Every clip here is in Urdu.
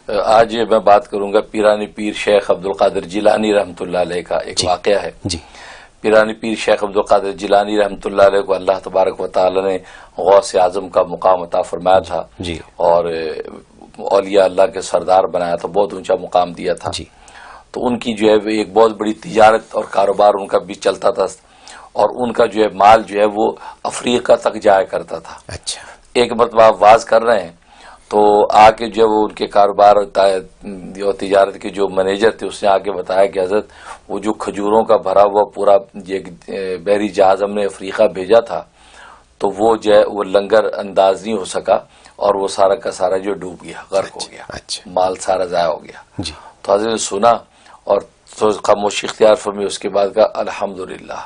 آج میں بات کروں گا پیرانی پیر شیخ عبد القادر جیلانی رحمتہ اللہ علیہ کا ایک واقعہ ہے. پیرانی پیر شیخ عبد القادر جیلانی رحمتہ اللہ علیہ کو اللہ تبارک و تعالی نے غوث اعظم کا مقام عطا فرمایا تھا اور اولیاء اللہ کے سردار بنایا تھا، بہت اونچا مقام دیا تھا. تو ان کی جو ہے ایک بہت بڑی تجارت اور کاروبار ان کا بھی چلتا تھا اور ان کا جو ہے مال جو ہے وہ افریقہ تک جایا کرتا تھا. ایک مرتبہ آپ واز کر رہے ہیں تو آ کے جو وہ ان کے کاروبار اور تجارت کے جو مینیجر تھے اس نے آ کے بتایا کہ حضرت وہ جو کھجوروں کا بھرا ہوا پورا بحری جہاز ہم نے افریقہ بھیجا تھا تو وہ جو ہے وہ لنگر انداز نہیں ہو سکا اور وہ سارا کا سارا جو ڈوب گیا، غرق ہو گیا، مال سارا ضائع ہو گیا. تو حضرت نے سنا اور خاموشی اختیار فرمی، اس کے بعد کہا الحمدللہ،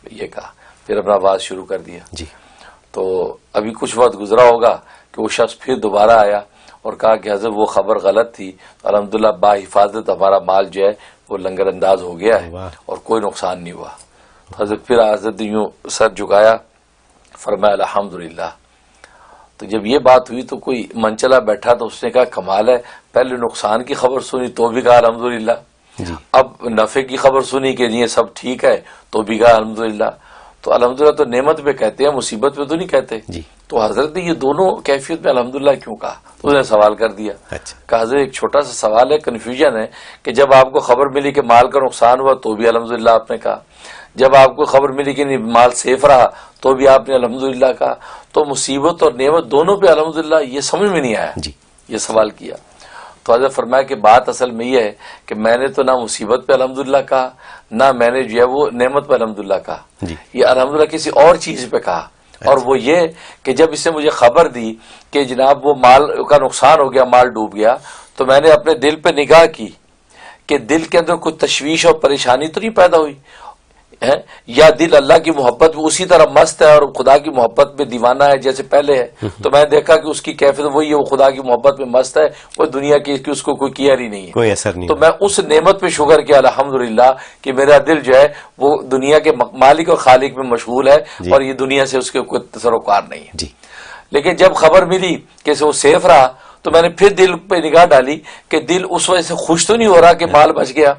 یہ کہا، پھر اپنا بات شروع کر دیا. تو ابھی کچھ وقت گزرا ہوگا کہ وہ شخص پھر دوبارہ آیا اور کہا کہ حضرت وہ خبر غلط تھی، الحمدللہ با حفاظت ہمارا مال جو ہے وہ لنگر انداز ہو گیا ہے اور کوئی نقصان نہیں ہوا. حضرت پھر حضرت یوں سر جھکایا، فرمایا الحمدللہ. تو جب یہ بات ہوئی تو کوئی منچلا بیٹھا تو اس نے کہا کمال ہے، پہلے نقصان کی خبر سنی تو بھی کہا الحمدللہ، اب نفع کی خبر سنی کہ یہ سب ٹھیک ہے تو بھی کہا الحمدللہ. تو الحمدللہ تو نعمت پہ کہتے ہیں، مصیبت پہ تو نہیں کہتے. تو حضرت نے یہ دونوں کیفیت میں الحمدللہ کیوں کہا؟ تو اس نے سوال کر دیا کہ حضرت ایک چھوٹا سا سوال ہے، کنفیوژن ہے کہ جب آپ کو خبر ملی کہ مال کا نقصان ہوا تو بھی الحمدللہ آپ نے کہا، جب آپ کو خبر ملی کہ مال سیف رہا تو بھی آپ نے الحمدللہ کہا. تو مصیبت اور نعمت دونوں پہ الحمدللہ یہ سمجھ میں نہیں آیا. یہ سوال کیا تو حضرت فرمایا کہ بات اصل میں یہ ہے کہ میں نے تو نہ مصیبت پہ الحمدللہ کہا نہ میں نے جو ہے وہ نعمت پہ الحمدللہ کہا، یہ الحمدللہ کسی اور چیز پہ کہا. اور وہ یہ کہ جب اس نے مجھے خبر دی کہ جناب وہ مال کا نقصان ہو گیا، مال ڈوب گیا، تو میں نے اپنے دل پہ نگاہ کی کہ دل کے اندر کوئی تشویش اور پریشانی تو نہیں پیدا ہوئی ہے، یا دل اللہ کی محبت میں اسی طرح مست ہے اور خدا کی محبت میں دیوانہ ہے جیسے پہلے ہے. تو میں نے دیکھا کہ اس کی کیفیت وہی ہے، وہ خدا کی محبت میں مست ہے، وہ دنیا کی اس کو کوئی کیئر ہی نہیں ہے، کوئی اثر نہیں. تو میں اس نعمت پہ شکر کیا الحمدللہ کہ میرا دل جو ہے وہ دنیا کے مالک اور خالق میں مشغول ہے اور یہ دنیا سے اس کے کوئی تصرفات نہیں ہے. لیکن جب خبر ملی کہ وہ سیف رہا تو میں نے پھر دل پہ نگاہ ڈالی کہ دل اس وجہ سے خوش تو نہیں ہو رہا کہ مال بچ گیا.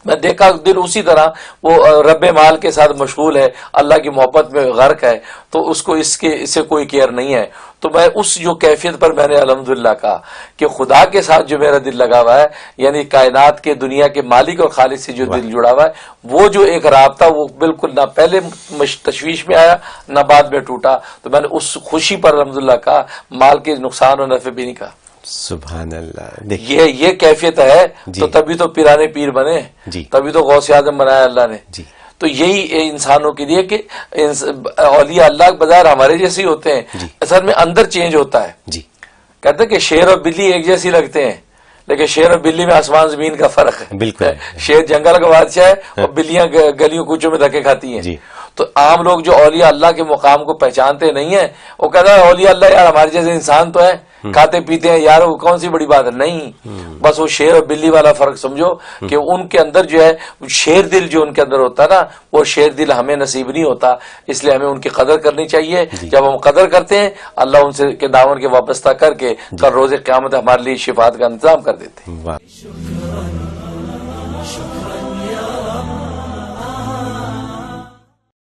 میں دیکھا دل اسی طرح وہ رب مال کے ساتھ مشغول ہے، اللہ کی محبت میں غرق ہے، تو اس کو اس سے کوئی کیئر نہیں ہے. تو میں اس جو کیفیت پر میں نے الحمدللہ کہا کہ خدا کے ساتھ جو میرا دل لگا ہوا ہے، یعنی کائنات کے دنیا کے مالک اور خالق سے جو دل جڑا ہوا ہے، وہ جو ایک رابطہ وہ بالکل نہ پہلے تشویش میں آیا نہ بعد میں ٹوٹا. تو میں نے اس خوشی پر الحمدللہ کہا، مال کے نقصان اور نفع بھی نہیں کہا. سبحان اللہ. یہ کیفیت ہے. تو تبھی تو پیرانے پیر بنے، تبھی تو غوث اعظم بنایا اللہ نے. تو یہی انسانوں کے لیے کہ اولیاء اللہ بظاہر ہمارے جیسے ہی ہوتے ہیں، اصل میں اندر چینج ہوتا ہے. کہتے ہیں کہ شیر اور بلی ایک جیسی لگتے ہیں لیکن شیر اور بلی میں آسمان زمین کا فرق ہے. بالکل، شیر جنگل کا بادشاہ ہے اور بلیاں گلیوں کوچوں میں دھکے کھاتی ہیں. تو عام لوگ جو اولیاء اللہ کے مقام کو پہچانتے نہیں ہیں وہ کہتا ہے اولیاء اللہ یار ہمارے جیسے انسان تو ہے، کھاتے پیتے ہیں یار، وہ کون سی بڑی بات ہے. نہیں، بس وہ شیر اور بلی والا فرق سمجھو کہ ان کے اندر جو ہے شیر دل جو ان کے اندر ہوتا ہے نا، وہ شیر دل ہمیں نصیب نہیں ہوتا. اس لیے ہمیں ان کی قدر کرنی چاہیے. جب ہم قدر کرتے ہیں اللہ ان سے کے دامن کے وابستہ کر کے کل روز قیامت ہمارے لیے شفاعت کا انتظام کر دیتے ہیں.